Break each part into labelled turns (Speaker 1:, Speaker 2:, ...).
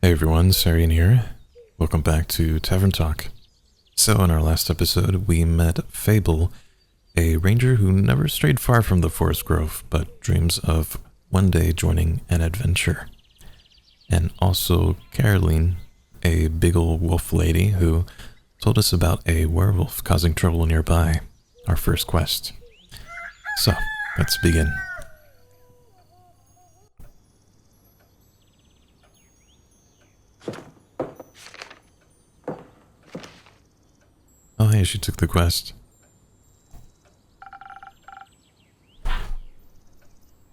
Speaker 1: Hey everyone, Serien here. Welcome back to Tavern Talk. So in our last episode, we met Fable, a ranger who never strayed far from the forest grove, but dreams of one day joining an adventure. And also Caroline, a big ol' wolf lady who told us about a werewolf causing trouble nearby, our first quest. So, let's begin. Oh, hey, she took the quest.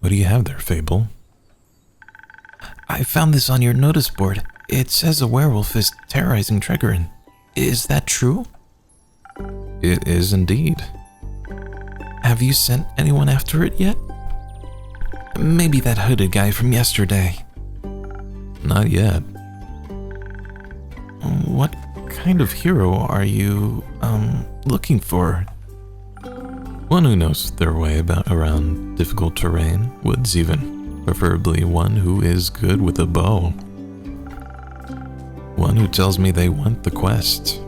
Speaker 1: What do you have there, Fable?
Speaker 2: I found this on your notice board. It says a werewolf is terrorizing Tregorin. Is that true?
Speaker 1: It is indeed.
Speaker 2: Have you sent anyone after it yet? Maybe that hooded guy from yesterday.
Speaker 1: Not yet.
Speaker 2: What kind of hero are you, looking for?
Speaker 1: One who knows their way around difficult terrain, woods even. Preferably one who is good with a bow. One who tells me they want the quest.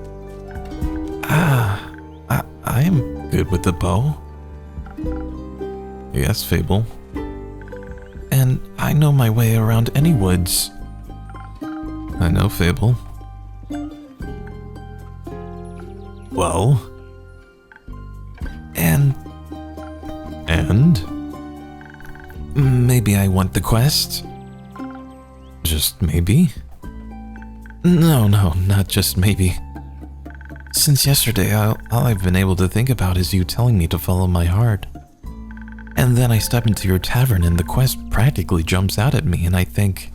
Speaker 2: I am good with the bow.
Speaker 1: Yes, Fable.
Speaker 2: And I know my way around any woods.
Speaker 1: I know, Fable. Well?
Speaker 2: And maybe I want the quest?
Speaker 1: Just maybe?
Speaker 2: No, not just maybe. Since yesterday, all I've been able to think about is you telling me to follow my heart. And then I step into your tavern and the quest practically jumps out at me and I think,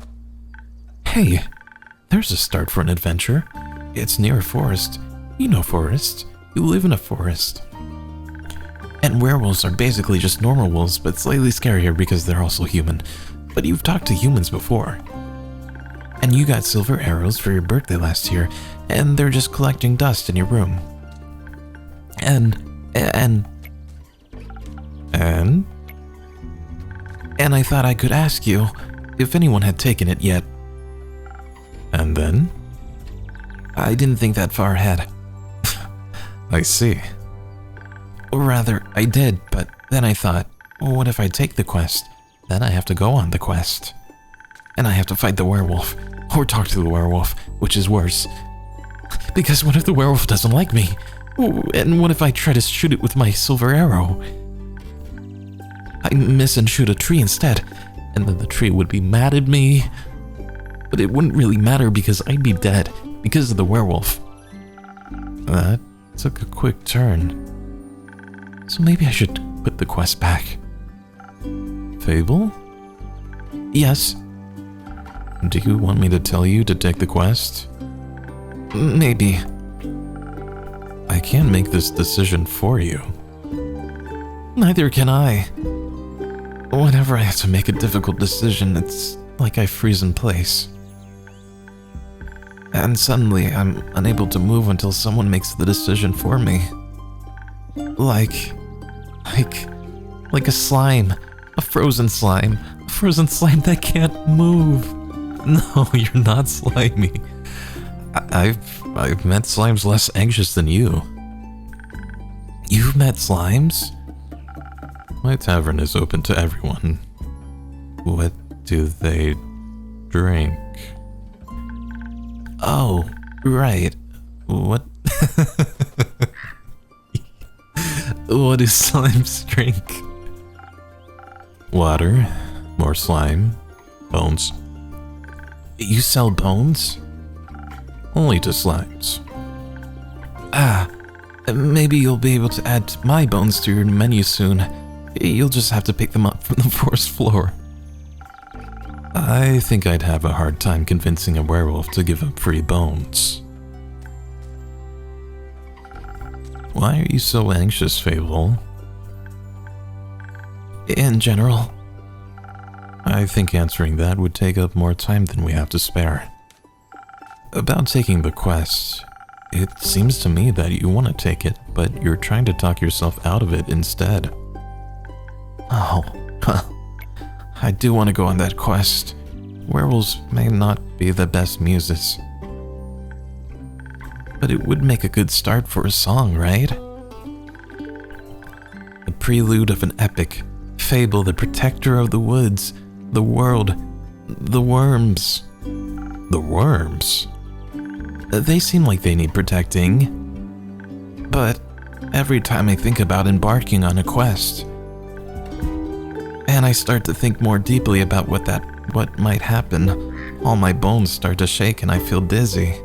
Speaker 2: hey, there's a start for an adventure. It's near a forest. You know forests. You live in a forest. And werewolves are basically just normal wolves, but slightly scarier because they're also human. But you've talked to humans before. And you got silver arrows for your birthday last year, and they're just collecting dust in your room. And I thought I could ask you if anyone had taken it yet.
Speaker 1: And then?
Speaker 2: I didn't think that far ahead.
Speaker 1: I see.
Speaker 2: Or rather, I did, but then I thought, what if I take the quest? Then I have to go on the quest. And I have to fight the werewolf, or talk to the werewolf, which is worse. Because what if the werewolf doesn't like me? And what if I try to shoot it with my silver arrow? I miss and shoot a tree instead, and then the tree would be mad at me. But it wouldn't really matter because I'd be dead, because of the werewolf.
Speaker 1: That took a quick turn.
Speaker 2: So maybe I should put the quest back.
Speaker 1: Fable?
Speaker 2: Yes?
Speaker 1: Do you want me to tell you to take the quest?
Speaker 2: Maybe.
Speaker 1: I can't make this decision for you.
Speaker 2: Neither can I. Whenever I have to make a difficult decision, it's like I freeze in place. And suddenly, I'm unable to move until someone makes the decision for me. Like a slime. A frozen slime. A frozen slime that can't move.
Speaker 1: No, you're not slimy. I've met slimes less anxious than you.
Speaker 2: You've met slimes?
Speaker 1: My tavern is open to everyone. What do they drink?
Speaker 2: Oh, right. What? What do slimes drink?
Speaker 1: Water, more slime, bones.
Speaker 2: You sell bones?
Speaker 1: Only to slimes.
Speaker 2: Maybe you'll be able to add my bones to your menu soon. You'll just have to pick them up from the forest floor.
Speaker 1: I think I'd have a hard time convincing a werewolf to give up free bones. Why are you so anxious, Fable?
Speaker 2: In general.
Speaker 1: I think answering that would take up more time than we have to spare. About taking the quest, it seems to me that you want to take it, but you're trying to talk yourself out of it instead.
Speaker 2: Oh, I do want to go on that quest. werewolves may not be the best muses, but it would make a good start for a song, right? The prelude of an epic, Fable, the protector of the woods, the world, the worms.
Speaker 1: The worms?
Speaker 2: They seem like they need protecting, but every time I think about embarking on a quest, and I start to think more deeply about what might happen, all my bones start to shake and I feel dizzy.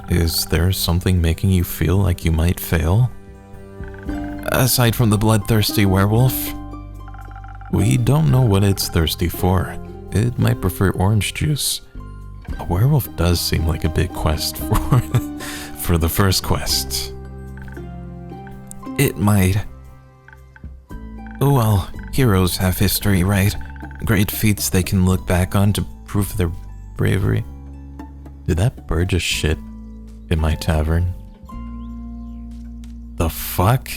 Speaker 1: Is there something making you feel like you might fail?
Speaker 2: Aside from the bloodthirsty werewolf?
Speaker 1: We don't know what it's thirsty for. It might prefer orange juice. A werewolf does seem like a big quest for the first quest.
Speaker 2: It might. Well, heroes have history, right? Great feats they can look back on to prove their bravery.
Speaker 1: Did that bird just shit in my tavern? The fuck?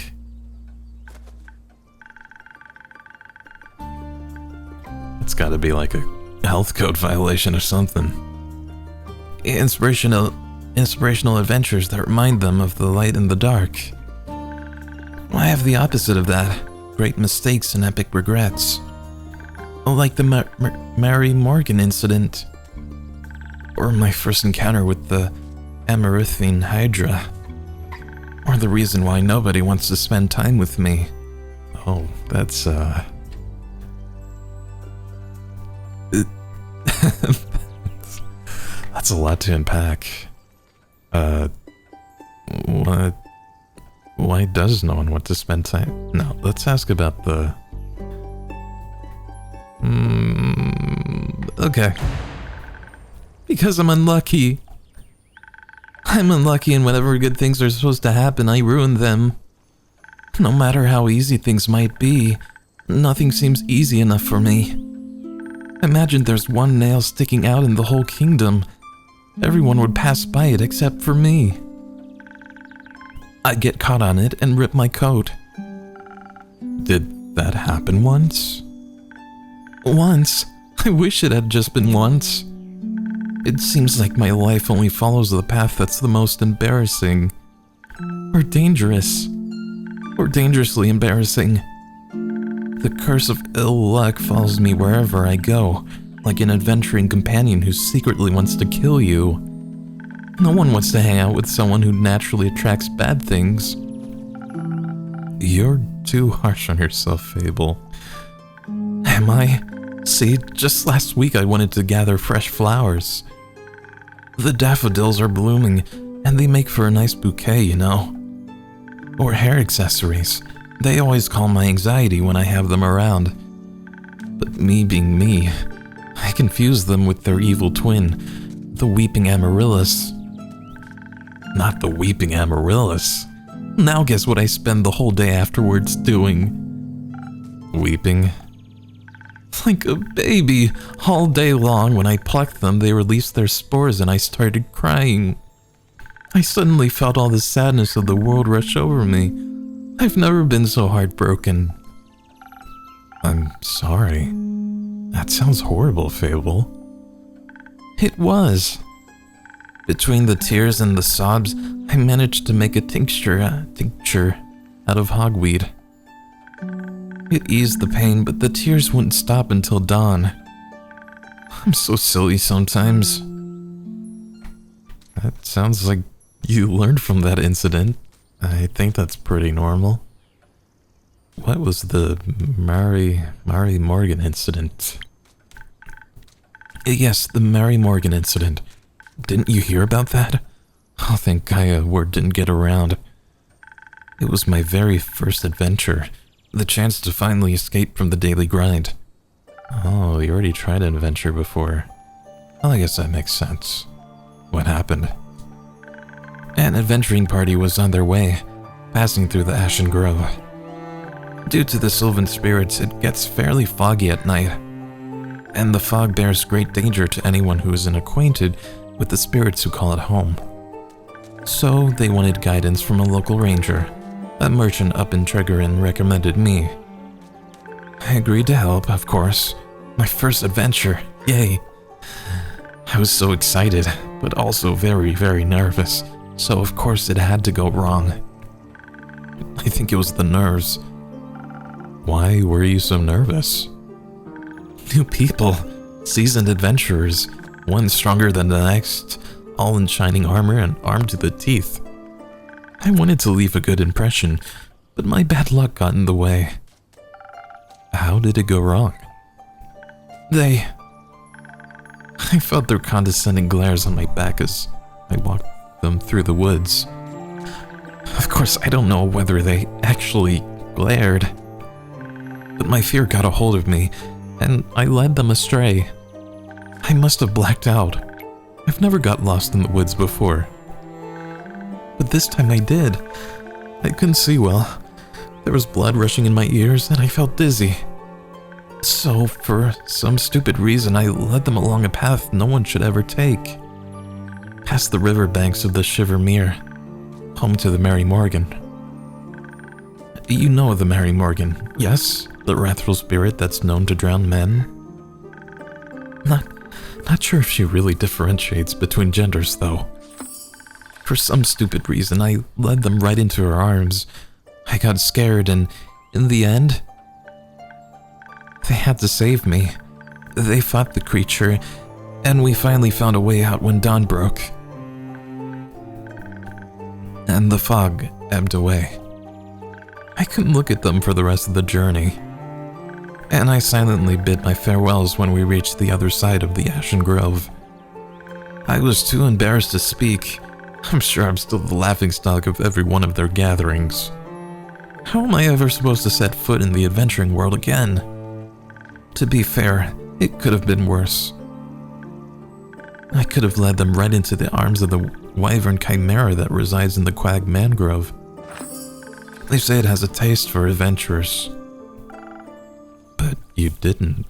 Speaker 1: It's gotta be like a health code violation or something.
Speaker 2: Inspirational adventures that remind them of the light and the dark. I have the opposite of that. Great mistakes and epic regrets. Like the Mary Morgan incident. Or my first encounter with the Amaranthine Hydra. Or the reason why nobody wants to spend time with me.
Speaker 1: Oh, that's that's a lot to unpack. Why does no one want to spend time? No, let's ask about the...
Speaker 2: Okay. Because I'm unlucky. I'm unlucky, and whenever good things are supposed to happen, I ruin them. No matter how easy things might be, nothing seems easy enough for me. Imagine there's one nail sticking out in the whole kingdom. Everyone would pass by it except for me. I'd get caught on it and rip my coat.
Speaker 1: Did that happen once?
Speaker 2: Once? I wish it had just been once. It seems like my life only follows the path that's the most embarrassing. Or dangerous. Or dangerously embarrassing. The curse of ill luck follows me wherever I go, like an adventuring companion who secretly wants to kill you. No one wants to hang out with someone who naturally attracts bad things.
Speaker 1: You're too harsh on yourself, Fable.
Speaker 2: Am I? See, just last week I wanted to gather fresh flowers. The daffodils are blooming, and they make for a nice bouquet, you know. Or hair accessories. They always calm my anxiety when I have them around. But me being me, I confuse them with their evil twin, the weeping amaryllis. Not the weeping amaryllis. Now guess what I spend the whole day afterwards doing?
Speaker 1: Weeping?
Speaker 2: Like a baby. All day long, when I plucked them, they released their spores and I started crying. I suddenly felt all the sadness of the world rush over me. I've never been so heartbroken.
Speaker 1: I'm sorry. That sounds horrible, Fable.
Speaker 2: It was. Between the tears and the sobs, I managed to make a tincture out of hogweed. It eased the pain, but the tears wouldn't stop until dawn. I'm so silly sometimes.
Speaker 1: That sounds like you learned from that incident. I think that's pretty normal. What was the Mary Morgan incident?
Speaker 2: Yes, the Mary Morgan incident. Didn't you hear about that? Oh, thank God word didn't get around. It was my very first adventure. The chance to finally escape from the daily grind.
Speaker 1: Oh, you already tried an adventure before. Well, I guess that makes sense. What happened?
Speaker 2: An adventuring party was on their way, passing through the Ashen Grove. Due to the Sylvan spirits, it gets fairly foggy at night, and the fog bears great danger to anyone who isn't acquainted with the spirits who call it home. So they wanted guidance from a local ranger. A merchant up in Triggerin recommended me. I agreed to help, of course. My first adventure. Yay. I was so excited, but also very, very nervous, so of course it had to go wrong. I think it was the nerves.
Speaker 1: Why were you so nervous?
Speaker 2: New people, seasoned adventurers, one stronger than the next, all in shining armor and armed to the teeth. I wanted to leave a good impression, but my bad luck got in the way.
Speaker 1: How did it go wrong?
Speaker 2: I felt their condescending glares on my back as I walked them through the woods. Of course, I don't know whether they actually glared, but my fear got a hold of me, and I led them astray. I must have blacked out. I've never got lost in the woods before. But this time I did. I couldn't see well. There was blood rushing in my ears, and I felt dizzy. So, for some stupid reason, I led them along a path no one should ever take. Past the riverbanks of the Shivermere, home to the Mary Morgan. You know the Mary Morgan, yes? The wrathful spirit that's known to drown men? Not sure if she really differentiates between genders, though. For some stupid reason, I led them right into her arms. I got scared, and in the end, they had to save me. They fought the creature, and we finally found a way out when dawn broke. And the fog ebbed away. I couldn't look at them for the rest of the journey, and I silently bid my farewells when we reached the other side of the Ashen Grove. I was too embarrassed to speak. I'm sure I'm still the laughingstock of every one of their gatherings. How am I ever supposed to set foot in the adventuring world again? To be fair, it could have been worse. I could have led them right into the arms of the wyvern chimera that resides in the Quag Mangrove. They say it has a taste for adventurers.
Speaker 1: But you didn't.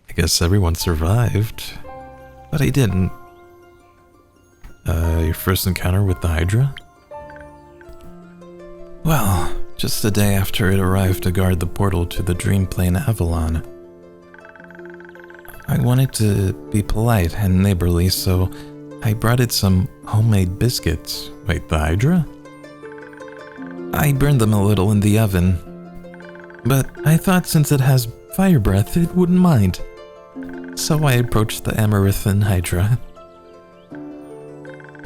Speaker 1: I guess everyone survived, but I didn't. Your first encounter with the Hydra?
Speaker 2: Well, just the day after it arrived to guard the portal to the Dream Plane Avalon. I wanted to be polite and neighborly, so I brought it some homemade biscuits.
Speaker 1: Wait, the Hydra?
Speaker 2: I burned them a little in the oven, but I thought since it has fire breath, it wouldn't mind. So I approached the Amaranthine Hydra.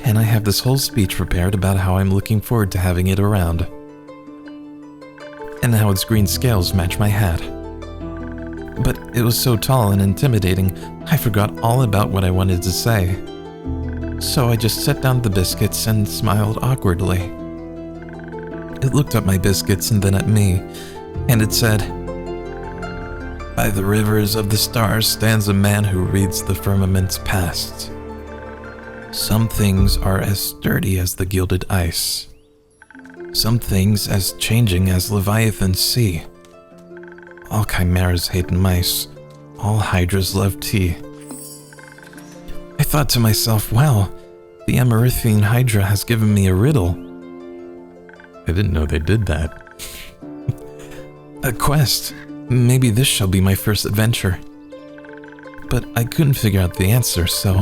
Speaker 2: And I have this whole speech prepared about how I'm looking forward to having it around. And how its green scales match my hat. But it was so tall and intimidating, I forgot all about what I wanted to say. So I just set down the biscuits and smiled awkwardly. It looked at my biscuits and then at me, and it said, "By the rivers of the stars stands a man who reads the firmament's past. Some things are as sturdy as the gilded ice. Some things as changing as Leviathan's sea. All chimeras hate mice. All hydras love tea." I thought to myself, wow, the Amaranthine Hydra has given me a riddle.
Speaker 1: I didn't know they did that.
Speaker 2: A quest. Maybe this shall be my first adventure. But I couldn't figure out the answer, so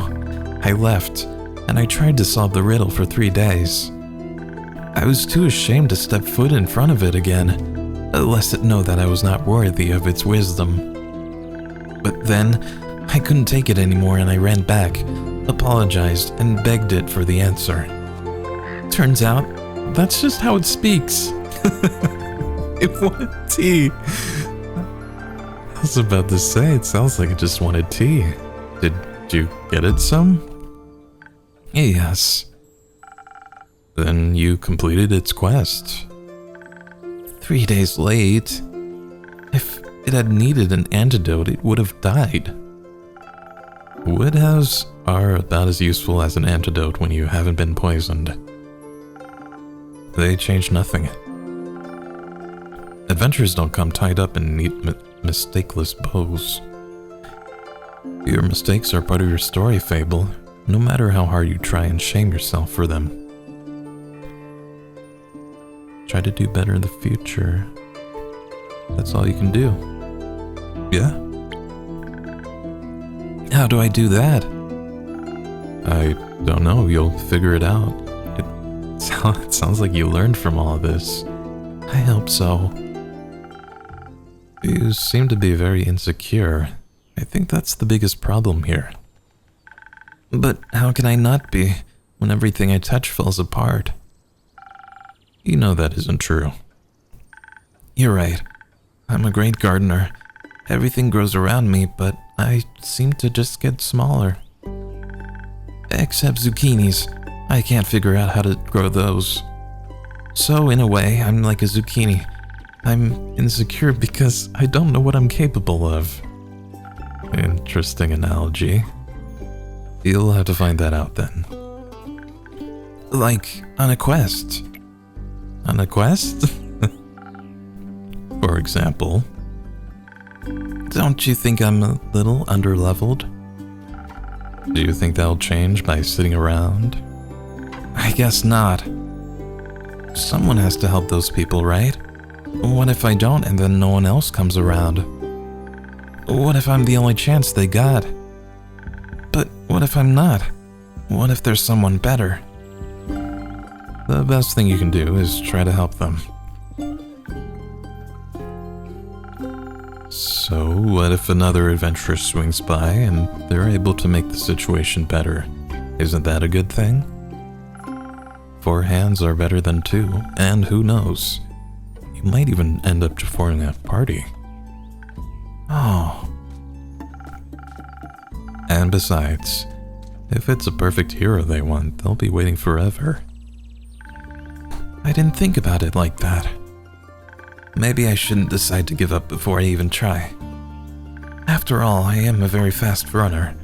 Speaker 2: I left, and I tried to solve the riddle for 3 days. I was too ashamed to step foot in front of it again, lest it know that I was not worthy of its wisdom. But then, I couldn't take it anymore and I ran back, apologized, and begged it for the answer. Turns out, that's just how it speaks. It wanted tea.
Speaker 1: I was about to say, it sounds like it just wanted tea. Did you get it some?
Speaker 2: Yes.
Speaker 1: Then you completed its quest.
Speaker 2: 3 days late. If it had needed an antidote, it would have died.
Speaker 1: Wood halves are about as useful as an antidote when you haven't been poisoned. They change nothing. Adventures don't come tied up in neat, mistakeless bows. Your mistakes are part of your story, Fable, no matter how hard you try and shame yourself for them. Try to do better in the future. That's all you can do. Yeah?
Speaker 2: How do I do that?
Speaker 1: I don't know, you'll figure it out. It sounds like you learned from all of this.
Speaker 2: I hope so.
Speaker 1: You seem to be very insecure. I think that's the biggest problem here.
Speaker 2: But how can I not be when everything I touch falls apart?
Speaker 1: You know that isn't true.
Speaker 2: You're right. I'm a great gardener. Everything grows around me, but I seem to just get smaller. Except zucchinis. I can't figure out how to grow those. So in a way, I'm like a zucchini. I'm insecure because I don't know what I'm capable of.
Speaker 1: Interesting analogy. You'll have to find that out then.
Speaker 2: Like on a quest.
Speaker 1: On a quest? For example?
Speaker 2: Don't you think I'm a little underleveled?
Speaker 1: Do you think that'll change by sitting around?
Speaker 2: I guess not. Someone has to help those people, right? What if I don't and then no one else comes around? What if I'm the only chance they got? But what if I'm not? What if there's someone better?
Speaker 1: The best thing you can do is try to help them. So, what if another adventurer swings by and they're able to make the situation better? Isn't that a good thing? 4 hands are better than 2, and who knows? You might even end up forming a party.
Speaker 2: Oh.
Speaker 1: And besides, if it's a perfect hero they want, they'll be waiting forever.
Speaker 2: I didn't think about it like that. Maybe I shouldn't decide to give up before I even try. After all, I am a very fast runner,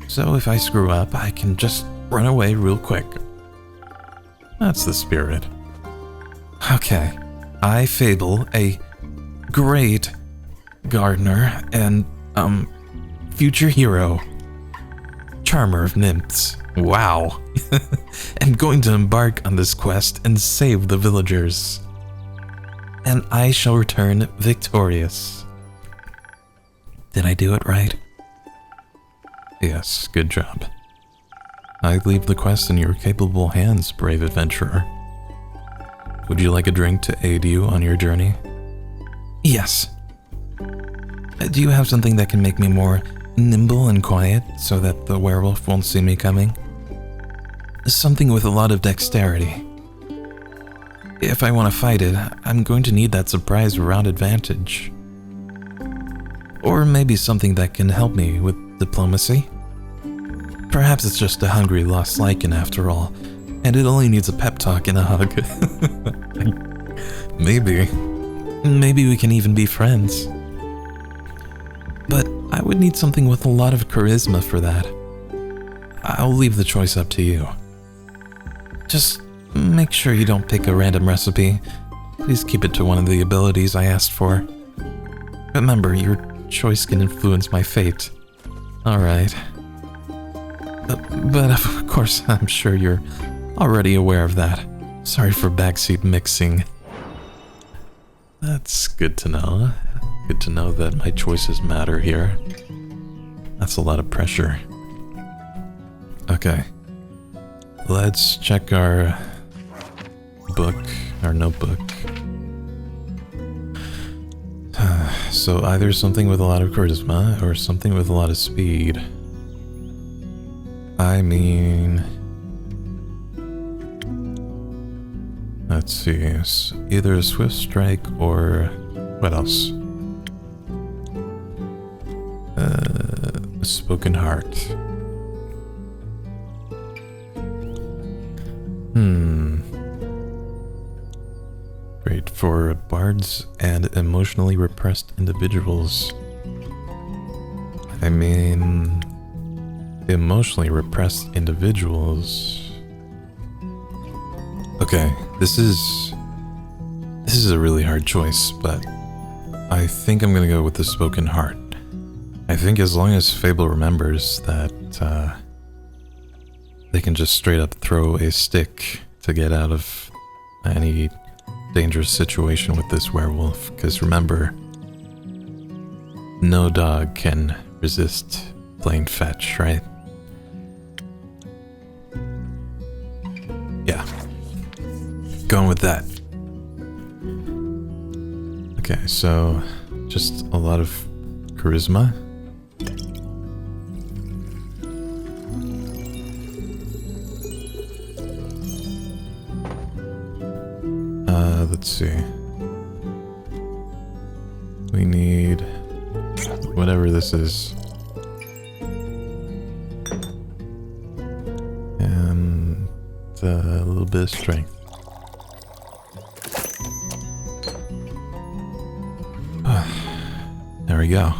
Speaker 2: so if I screw up, I can just run away real quick.
Speaker 1: That's the spirit.
Speaker 2: Okay, I, Fable, a great gardener and, future hero, charmer of nymphs, wow, am going to embark on this quest and save the villagers. And I shall return victorious. Did I do it right?
Speaker 1: Yes, good job. I leave the quest in your capable hands, brave adventurer. Would you like a drink to aid you on your journey?
Speaker 2: Yes. Do you have something that can make me more nimble and quiet so that the werewolf won't see me coming? Something with a lot of dexterity. If I want to fight it, I'm going to need that surprise round advantage. Or maybe something that can help me with diplomacy. Perhaps it's just a hungry lost lichen after all, and it only needs a pep talk and a hug.
Speaker 1: Maybe.
Speaker 2: Maybe we can even be friends. But I would need something with a lot of charisma for that. I'll leave the choice up to you. Just make sure you don't pick a random recipe. Please keep it to one of the abilities I asked for. Remember, your choice can influence my fate. Alright. But of course, I'm sure you're already aware of that. Sorry for backseat mixing.
Speaker 1: That's good to know. Good to know that my choices matter here. That's a lot of pressure. Okay. Let's check our book, our notebook. So either something with a lot of charisma or something with a lot of speed. I mean, let's see, either a swift strike or what else? A spoken heart. Great for bards and emotionally repressed individuals. I mean, emotionally repressed individuals. Okay, this is a really hard choice, but I think I'm gonna go with the spoken heart. I think as long as Fable remembers that they can just straight up throw a stick to get out of any dangerous situation with this werewolf, because remember, no dog can resist playing fetch, right? Yeah. Going with that. Okay, so just a lot of charisma. Let's see. We need whatever this is. And a little bit of strength. There we go.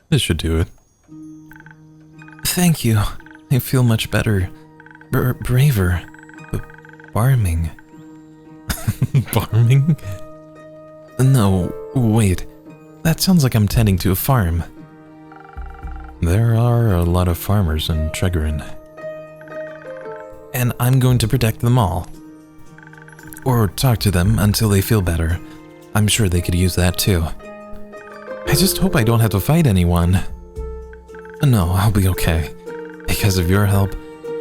Speaker 1: This should do it.
Speaker 2: Thank you. I feel much better. Braver. Barming.
Speaker 1: Farming?
Speaker 2: No, wait. That sounds like I'm tending to a farm.
Speaker 1: There are a lot of farmers in Tregerin.
Speaker 2: And I'm going to protect them all. Or talk to them until they feel better. I'm sure they could use that too. I just hope I don't have to fight anyone. No, I'll be okay. Because of your help,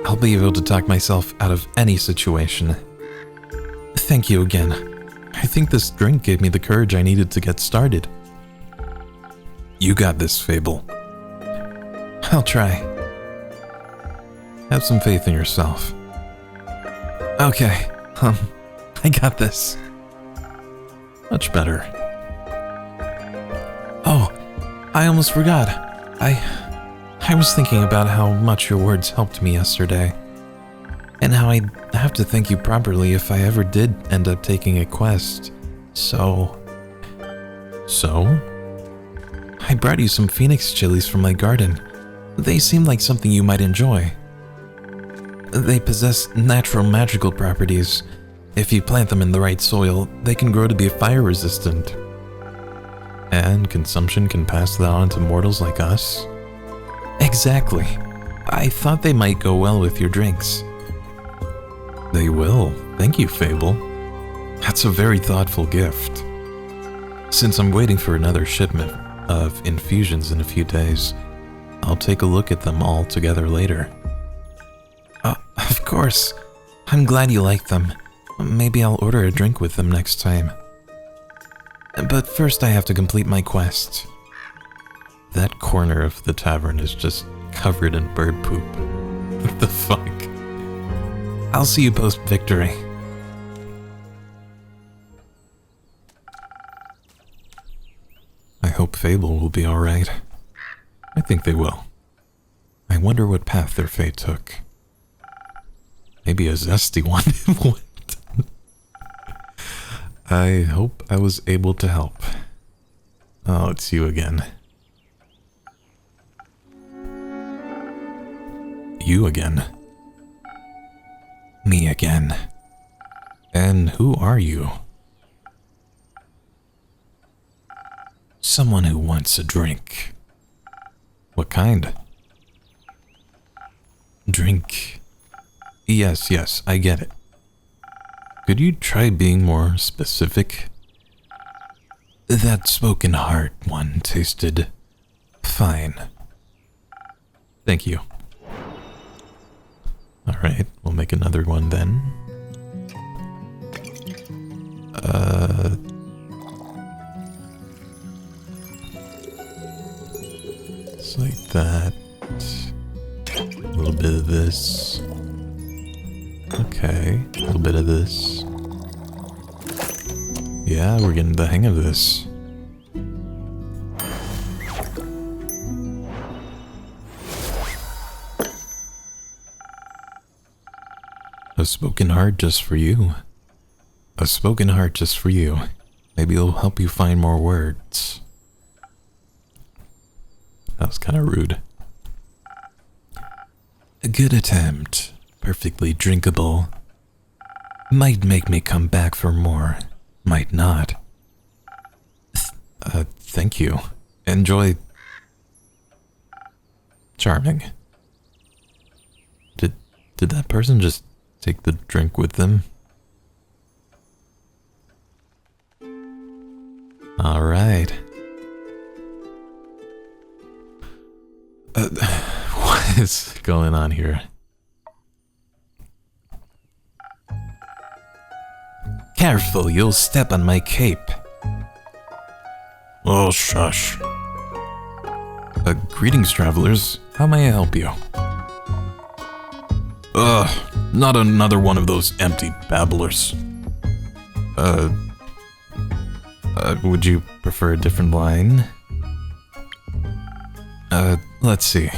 Speaker 2: I'll be able to talk myself out of any situation. Thank you again. I think this drink gave me the courage I needed to get started.
Speaker 1: You got this, Fable.
Speaker 2: I'll try.
Speaker 1: Have some faith in yourself.
Speaker 2: Okay, I got this.
Speaker 1: Much better.
Speaker 2: Oh, I almost forgot. I was thinking about how much your words helped me yesterday. And how I'd have to thank you properly if I ever did end up taking a quest. So? I brought you some phoenix chilies from my garden. They seem like something you might enjoy. They possess natural magical properties. If you plant them in the right soil, they can grow to be fire resistant.
Speaker 1: And consumption can pass that on to mortals like us?
Speaker 2: Exactly. I thought they might go well with your drinks.
Speaker 1: They will. Thank you, Fable. That's a very thoughtful gift. Since I'm waiting for another shipment of infusions in a few days, I'll take a look at them all together later.
Speaker 2: Of course. I'm glad you like them. Maybe I'll order a drink with them next time. But first I have to complete my quest.
Speaker 1: That corner of the tavern is just covered in bird poop. What the fuck?
Speaker 2: I'll see you post-victory.
Speaker 1: I hope Fable will be alright. I think they will. I wonder what path their fate took. Maybe a zesty one. What? I hope I was able to help. Oh, it's you again. You again.
Speaker 2: Me again.
Speaker 1: And who are you?
Speaker 2: Someone who wants a drink.
Speaker 1: What kind?
Speaker 2: Drink.
Speaker 1: Yes, I get it. Could you try being more specific?
Speaker 2: That spoken heart one tasted fine.
Speaker 1: Thank you. Alright, we'll make another one then. It's like that. A little bit of this. Okay, a little bit of this. Yeah, we're getting the hang of this. A spoken heart just for you. A spoken heart just for you. Maybe it'll help you find more words. That was kind of rude.
Speaker 2: A good attempt. Perfectly drinkable. Might make me come back for more. Might not.
Speaker 1: Thank you. Enjoy. Charming. Did that person just take the drink with them? All right. What is going on here?
Speaker 2: Careful, you'll step on my cape.
Speaker 1: Oh, shush. Greetings, travelers. How may I help you? Not another one of those empty babblers. Would you prefer a different line? Let's see.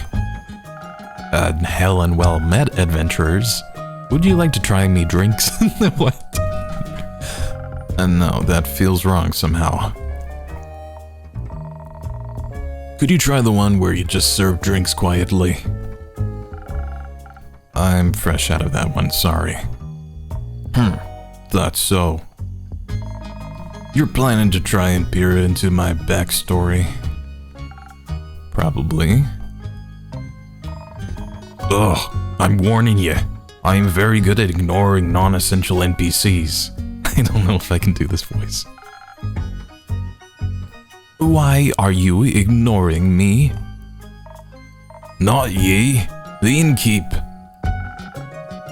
Speaker 1: Hell and well met, adventurers. Would you like to try me drinks? What? No, that feels wrong somehow. Could you try the one where you just serve drinks quietly? I'm fresh out of that one, sorry. Thought so. You're planning to try and peer into my backstory? Probably. Ugh, I'm warning you. I am very good at ignoring non-essential NPCs. I don't know if I can do this voice. Why are you ignoring me? Not ye, the innkeep.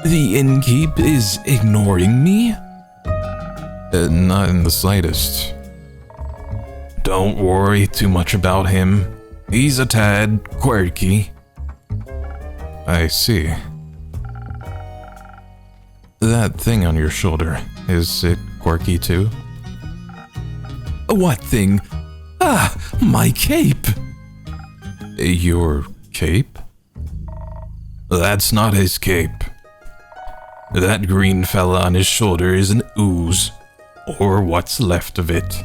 Speaker 1: The innkeep is ignoring me? Not in the slightest. Don't worry too much about him. He's a tad quirky. I see. That thing on your shoulder, is it quirky too?
Speaker 2: What thing? Ah, my cape!
Speaker 1: Your cape? That's not his cape. That green fella on his shoulder is an ooze, or what's left of it.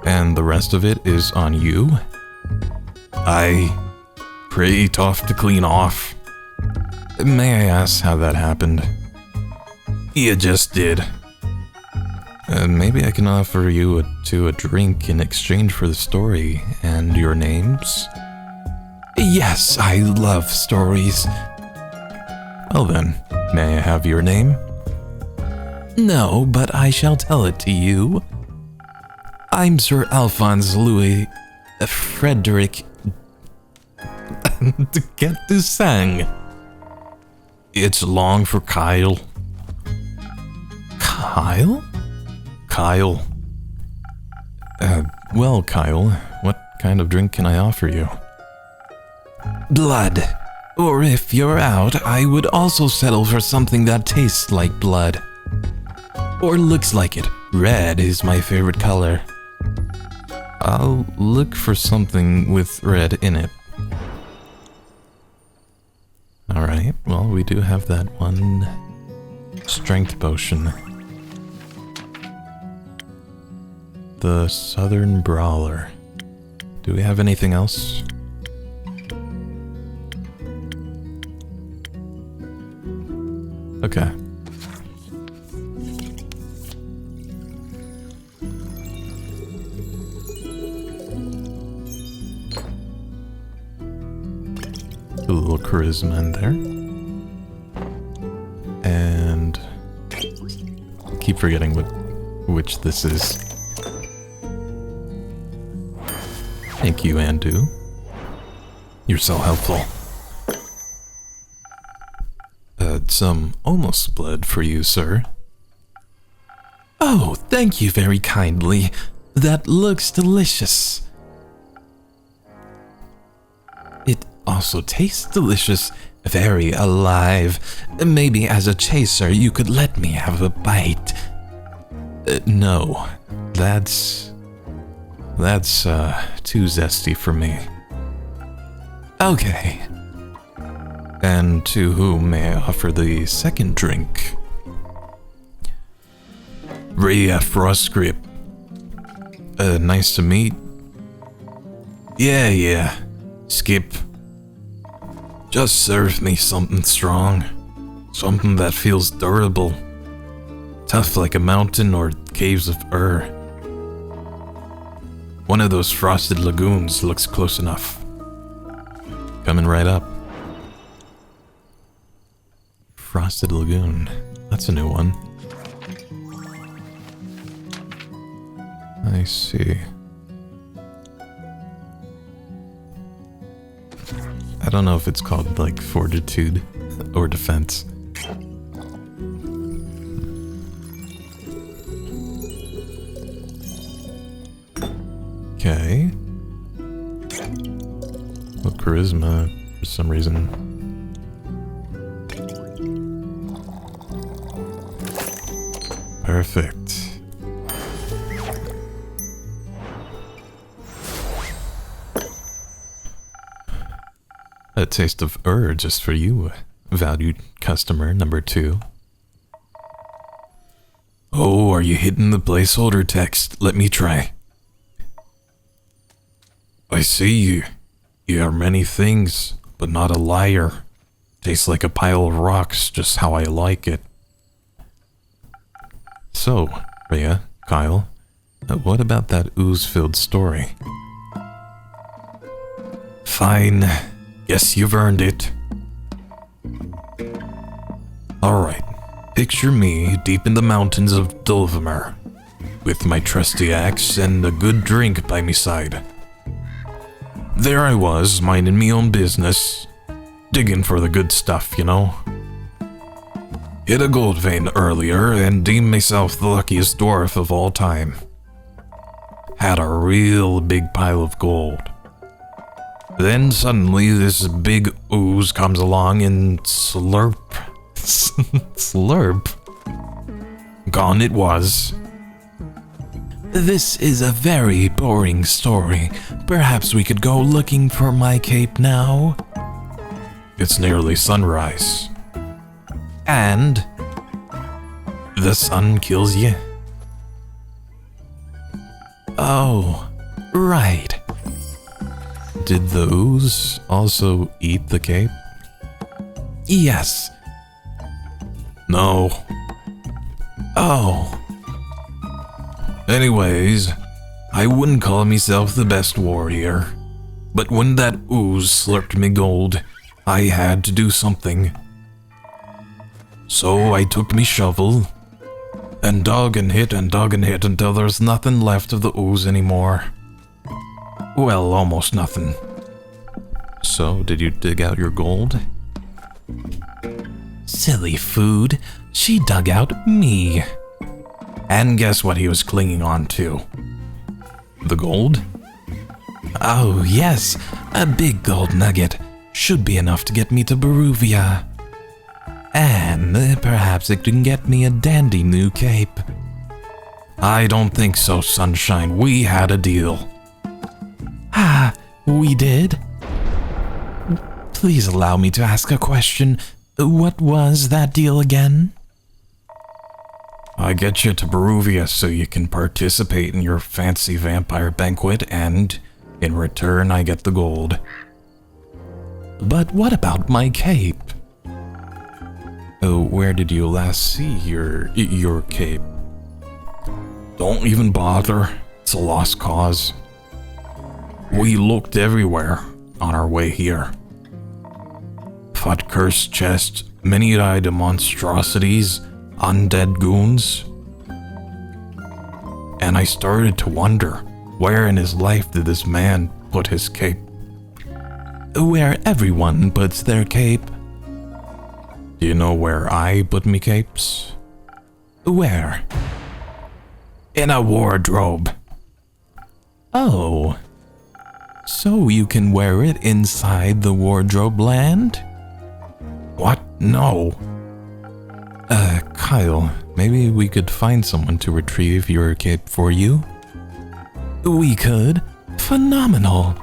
Speaker 1: And the rest of it is on you? Aye. Pretty tough to clean off. May I ask how that happened? You just did. Maybe I can offer you a drink in exchange for the story and your names?
Speaker 2: Yes, I love stories.
Speaker 1: Well then, may I have your name?
Speaker 2: No, but I shall tell it to you. I'm Sir Alphonse Louis Frederick
Speaker 1: Get this sang. It's long for Kyle.
Speaker 2: Kyle?
Speaker 1: Kyle. Well, Kyle, what kind of drink can I offer you?
Speaker 2: Blood. Or if you're out, I would also settle for something that tastes like blood. Or looks like it. Red is my favorite color.
Speaker 1: I'll look for something with red in it. Alright, well, we do have that one strength potion. The Southern Brawler. Do we have anything else? Okay. A little charisma in there. And keep forgetting which this is. Thank you, Andu. You're so helpful. Some almost blood for you, sir.
Speaker 2: Oh, thank you very kindly. That looks delicious. It also tastes delicious, very alive. Maybe as a chaser you could let me have a bite.
Speaker 1: No, that's too zesty for me.
Speaker 2: Okay.
Speaker 1: And to whom may I offer the second drink? Rhea Frostgrip. Nice to meet. Yeah. Skip. Just serve me something strong. Something that feels durable. Tough like a mountain or caves of Ur. One of those frosted lagoons looks close enough. Coming right up. Frosted Lagoon. That's a new one. I see. I don't know if it's called, like, fortitude or defense. Okay. Well, charisma, for some reason. Perfect. A taste of just for you, valued customer number 2. Oh, are you hitting the placeholder text? Let me try. I see you. You are many things, but not a liar. Tastes like a pile of rocks, just how I like it. So, Rhea, Kyle, what about that ooze-filled story? Fine. Guess you've earned it. Alright, picture me deep in the mountains of Dulvemer, with my trusty axe and a good drink by me side. There I was, minding me own business, digging for the good stuff, you know. Hit a gold vein earlier and deemed myself the luckiest dwarf of all time. Had a real big pile of gold. Then suddenly this big ooze comes along and slurp. Slurp. Gone it was.
Speaker 2: This is a very boring story. Perhaps we could go looking for my cape now?
Speaker 1: It's nearly sunrise.
Speaker 2: And
Speaker 1: the sun kills you.
Speaker 2: Oh, right.
Speaker 1: Did the ooze also eat the cape?
Speaker 2: Yes.
Speaker 1: No.
Speaker 2: Oh.
Speaker 1: Anyways, I wouldn't call myself the best warrior, but when that ooze slurped me gold, I had to do something. So I took me shovel and dug and hit until there's nothing left of the ooze anymore. Well, almost nothing. So, did you dig out your gold?
Speaker 2: Silly food. She dug out me.
Speaker 1: And guess what he was clinging on to? The gold?
Speaker 2: Oh, yes. A big gold nugget. Should be enough to get me to Baruvia. And perhaps it can get me a dandy new cape.
Speaker 1: I don't think so, Sunshine. We had a deal.
Speaker 2: Ah, we did? Please allow me to ask a question. What was that deal again?
Speaker 1: I get you to Baruvia so you can participate in your fancy vampire banquet, and in return I get the gold.
Speaker 2: But what about my cape?
Speaker 1: Oh, where did you last see your cape? Don't even bother. It's a lost cause. We looked everywhere on our way here. Fought cursed chests, many-eyed monstrosities, undead goons. And I started to wonder, where in his life did this man put his cape?
Speaker 2: Where everyone puts their cape.
Speaker 1: Do you know where I put me capes?
Speaker 2: Where?
Speaker 1: In a wardrobe.
Speaker 2: Oh. So you can wear it inside the wardrobe land?
Speaker 1: What? No.
Speaker 2: Kyle, maybe we could find someone to retrieve your cape for you? We could? Phenomenal.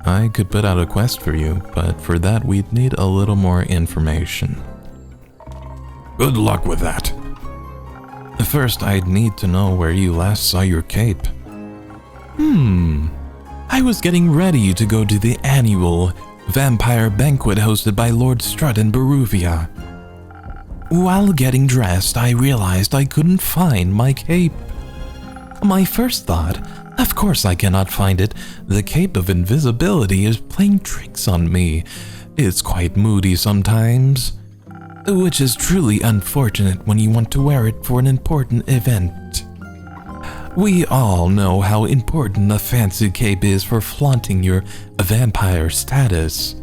Speaker 1: I could put out a quest for you, but for that we'd need a little more information. Good luck with that. First, I'd need to know where you last saw your cape.
Speaker 2: I was getting ready to go to the annual vampire banquet hosted by Lord Strut in Baruvia. While getting dressed, I realized I couldn't find my cape. My first thought, of course I cannot find it. The cape of invisibility is playing tricks on me. It's quite moody sometimes, which is truly unfortunate when you want to wear it for an important event. We all know how important a fancy cape is for flaunting your vampire status.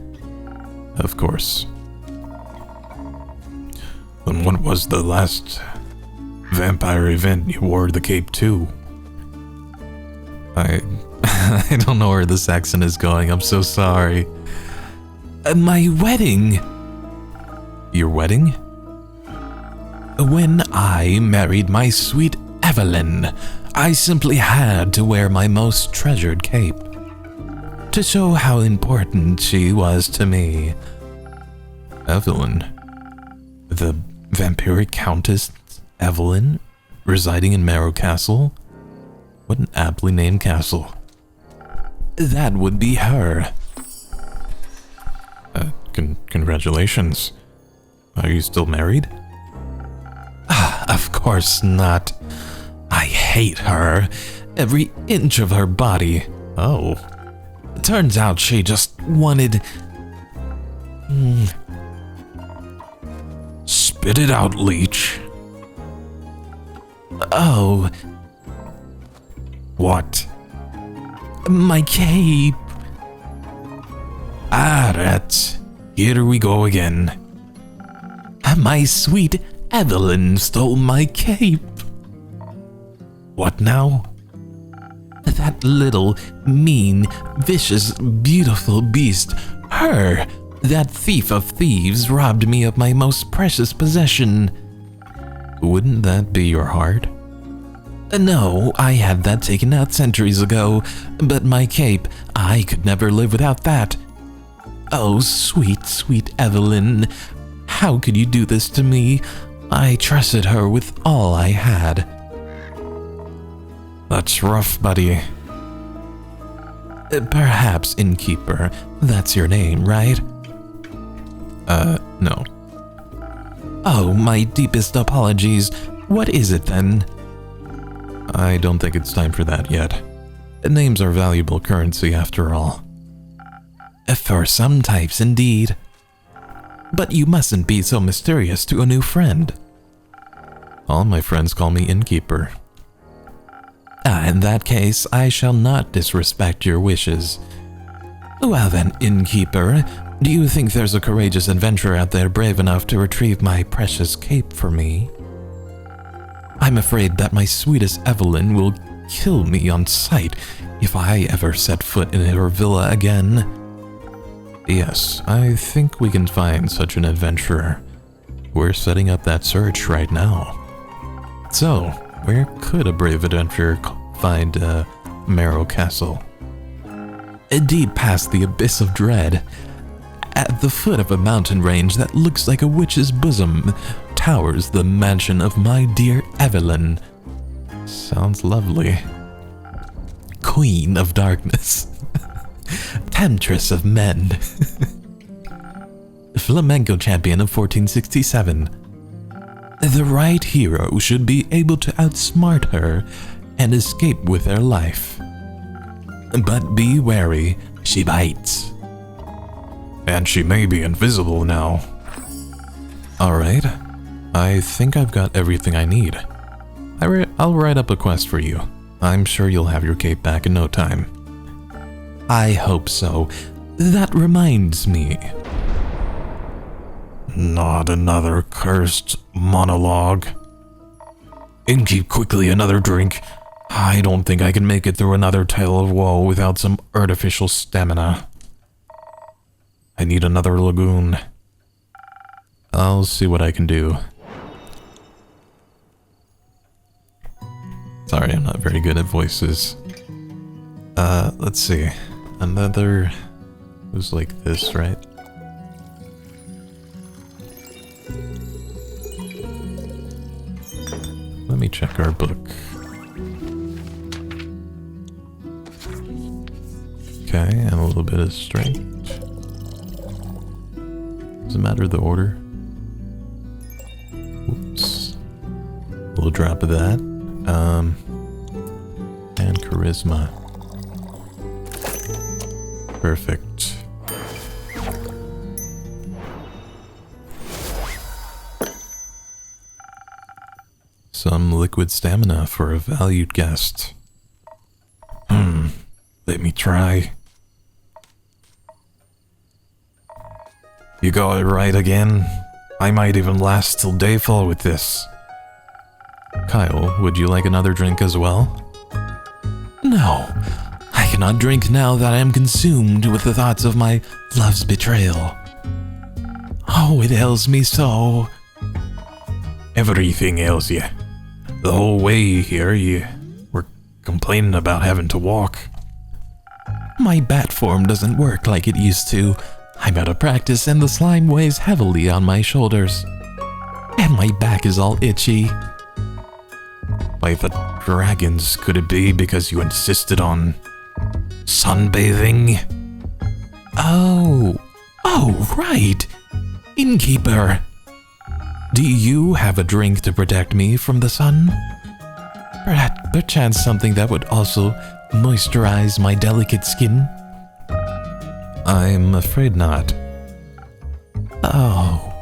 Speaker 1: Of course. And when was the last vampire event you wore the cape to?
Speaker 2: I don't know where this accent is going. I'm so sorry. My wedding.
Speaker 1: Your wedding?
Speaker 2: When I married my sweet Evelyn, I simply had to wear my most treasured cape to show how important she was to me.
Speaker 1: Evelyn? The vampiric countess Evelyn, residing in Marrow Castle? What an aptly named castle.
Speaker 2: That would be her.
Speaker 1: Congratulations. Are you still married?
Speaker 2: Of course not. I hate her. Every inch of her body.
Speaker 1: Oh.
Speaker 2: Turns out she just wanted...
Speaker 1: Spit it out, leech.
Speaker 2: Oh.
Speaker 1: What?
Speaker 2: My cape.
Speaker 1: Rats. Here we go again.
Speaker 2: My sweet Evelyn stole my cape.
Speaker 1: What now?
Speaker 2: That little, mean, vicious, beautiful beast, her, that thief of thieves, robbed me of my most precious possession.
Speaker 1: Wouldn't that be your heart?
Speaker 2: No, I had that taken out centuries ago, but my cape, I could never live without that. Oh, sweet, sweet Evelyn, how could you do this to me? I trusted her with all I had.
Speaker 1: That's rough, buddy.
Speaker 2: Perhaps, innkeeper, that's your name, right?
Speaker 1: No.
Speaker 2: Oh, my deepest apologies. What is it then?
Speaker 1: I don't think it's time for that yet. Names are valuable currency after all.
Speaker 2: For some types, indeed. But you mustn't be so mysterious to a new friend.
Speaker 1: All my friends call me innkeeper.
Speaker 2: In that case, I shall not disrespect your wishes. Well then, innkeeper, do you think there's a courageous adventurer out there brave enough to retrieve my precious cape for me? I'm afraid that my sweetest Evelyn will kill me on sight if I ever set foot in her villa again.
Speaker 1: Yes, I think we can find such an adventurer. We're setting up that search right now. So, where could a brave adventurer find Marrow Castle?
Speaker 2: Deep past the abyss of dread, at the foot of a mountain range that looks like a witch's bosom, towers the mansion of my dear Evelyn.
Speaker 1: Sounds lovely.
Speaker 2: Queen of darkness. Temptress of men. Flamenco champion of 1467. The right hero should be able to outsmart her and escape with their life. But be wary, she bites.
Speaker 1: And she may be invisible now.
Speaker 2: Alright,
Speaker 1: I think I've got everything I need. I'll write up a quest for you. I'm sure you'll have your cape back in no time.
Speaker 2: I hope so. That reminds me.
Speaker 1: Not another cursed monologue. Innkeep, quickly, another drink. I don't think I can make it through another tale of woe without some artificial stamina. I need another lagoon. I'll see what I can do. Sorry, I'm not very good at voices. Let's see. Another was like this, right? Let me check our book. Okay, and a little bit of strength. Does it matter the order? Whoops. A little drop of that. And charisma. Perfect. Some liquid stamina for a valued guest. Let me try. You got it right again. I might even last till dayfall with this. Kyle, would you like another drink as well?
Speaker 2: No, I cannot drink now that I am consumed with the thoughts of my love's betrayal. Oh, it ails me so.
Speaker 1: Everything ails you. The whole way here, you were complaining about having to walk.
Speaker 2: My bat form doesn't work like it used to. I'm out of practice and the slime weighs heavily on my shoulders. And my back is all itchy.
Speaker 1: By the dragons, could it be because you insisted on sunbathing?
Speaker 2: Oh, right. Innkeeper. Do you have a drink to protect me from the sun? Perchance something that would also moisturize my delicate skin?
Speaker 1: I'm afraid not.
Speaker 2: Oh.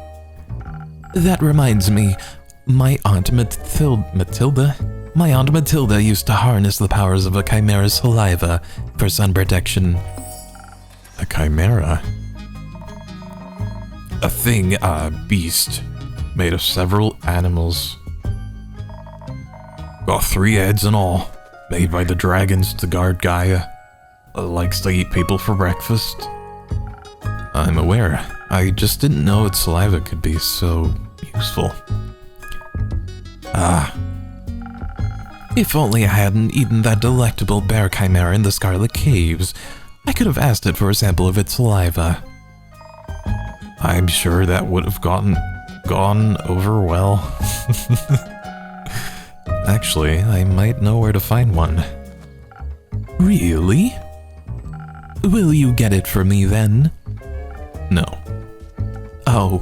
Speaker 2: That reminds me, my Aunt Matilda used to harness the powers of a chimera's saliva for sun protection.
Speaker 1: A chimera? A beast, made of several animals. Got 3 heads and all, made by the dragons to guard Gaia. Likes to eat people for breakfast. I'm aware. I just didn't know its saliva could be so useful.
Speaker 2: If only I hadn't eaten that delectable bear chimera in the Scarlet Caves, I could have asked it for a sample of its saliva.
Speaker 1: I'm sure that would have gone over well. Actually, I might know where to find one.
Speaker 2: Really? Will you get it for me then?
Speaker 1: No.
Speaker 2: Oh.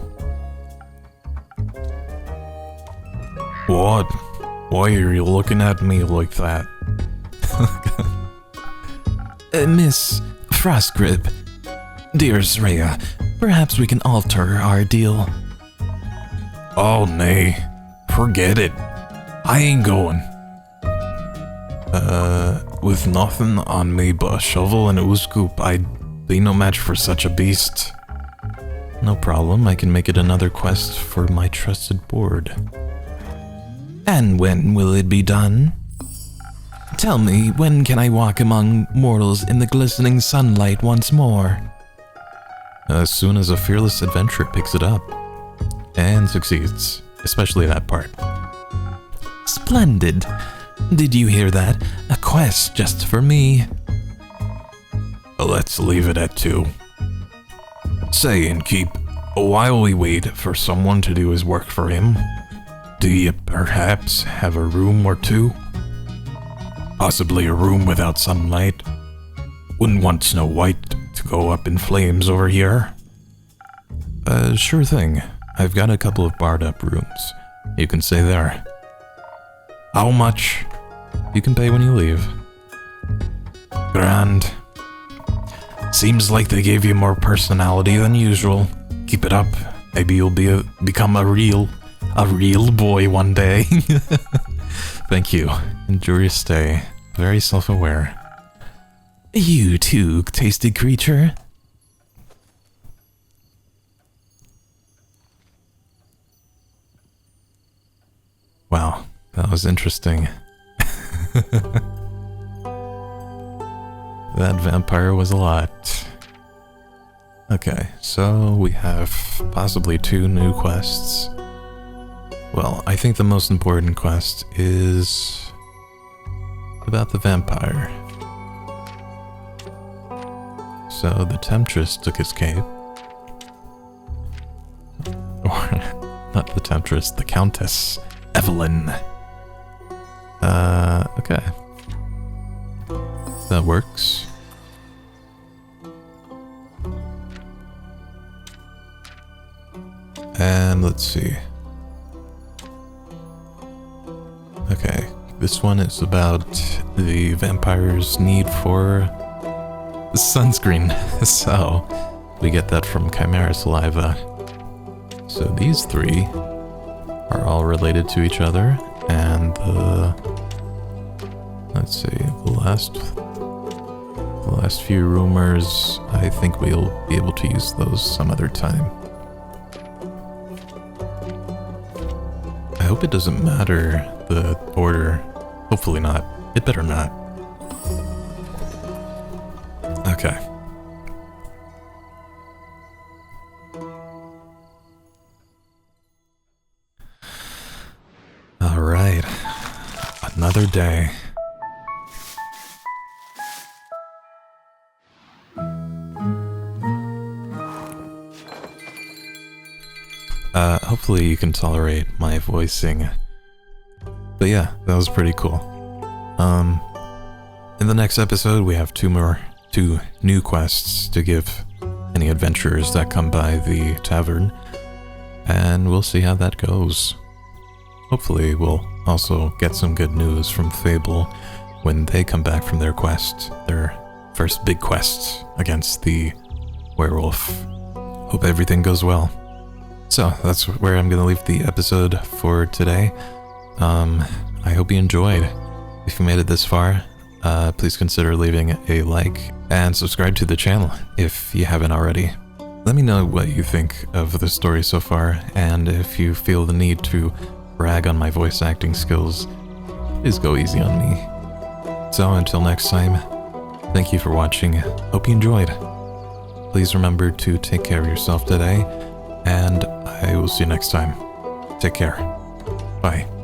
Speaker 1: What? Why are you looking at me like that?
Speaker 2: Miss Frostgrip, dear Sreya, perhaps we can alter our deal.
Speaker 1: Oh, nay. Forget it. I ain't going. With nothing on me but a shovel and a ooze scoop, I'd be no match for such a beast.
Speaker 2: No problem, I can make it another quest for my trusted board. And when will it be done? Tell me, when can I walk among mortals in the glistening sunlight once more?
Speaker 1: As soon as a fearless adventurer picks it up. And succeeds, especially that part.
Speaker 2: Splendid. Did you hear that? A quest just for me.
Speaker 1: Let's leave it at 2. Say, Innkeep, while we wait for someone to do his work for him, do you perhaps have a room or 2? Possibly a room without sunlight. Wouldn't want Snow White to go up in flames over here.
Speaker 2: Sure thing. I've got a couple of barred up rooms. You can stay there.
Speaker 1: How much?
Speaker 2: You can pay when you leave.
Speaker 1: Grand. Seems like they gave you more personality than usual. Keep it up. Maybe you'll become a real boy one day.
Speaker 2: Thank you. Enjoy your stay. Very self-aware. You too, tasty creature.
Speaker 1: Wow, that was interesting.
Speaker 2: That vampire was a lot.
Speaker 1: Okay, so we have possibly 2 new quests. Well, I think the most important quest is about the vampire. So the Temptress took his cape. Or, not the Temptress, the Countess. Evelyn. Okay. That works. And let's see. Okay, this one is about the vampire's need for sunscreen. So, we get that from Chimera Saliva. So these 3 are all related to each other, And let's see, the last few rumors, I think we'll be able to use those some other time. I hope it doesn't matter, the order. Hopefully not. It better not. Okay. All right. Another day. Hopefully you can tolerate my voicing. But yeah, that was pretty cool. In the next episode, we have two new quests to give any adventurers that come by the tavern, and we'll see how that goes. Hopefully we'll also get some good news from Fable when they come back from their quest, their first big quest against the werewolf. Hope everything goes well. So that's where I'm going to leave the episode for today. I hope you enjoyed. If you made it this far, please consider leaving a like and subscribe to the channel if you haven't already. Let me know what you think of the story so far, and if you feel the need to brag on my voice acting skills, please go easy on me. So until next time, thank you for watching. Hope you enjoyed. Please remember to take care of yourself today, and I will see you next time. Take care. Bye.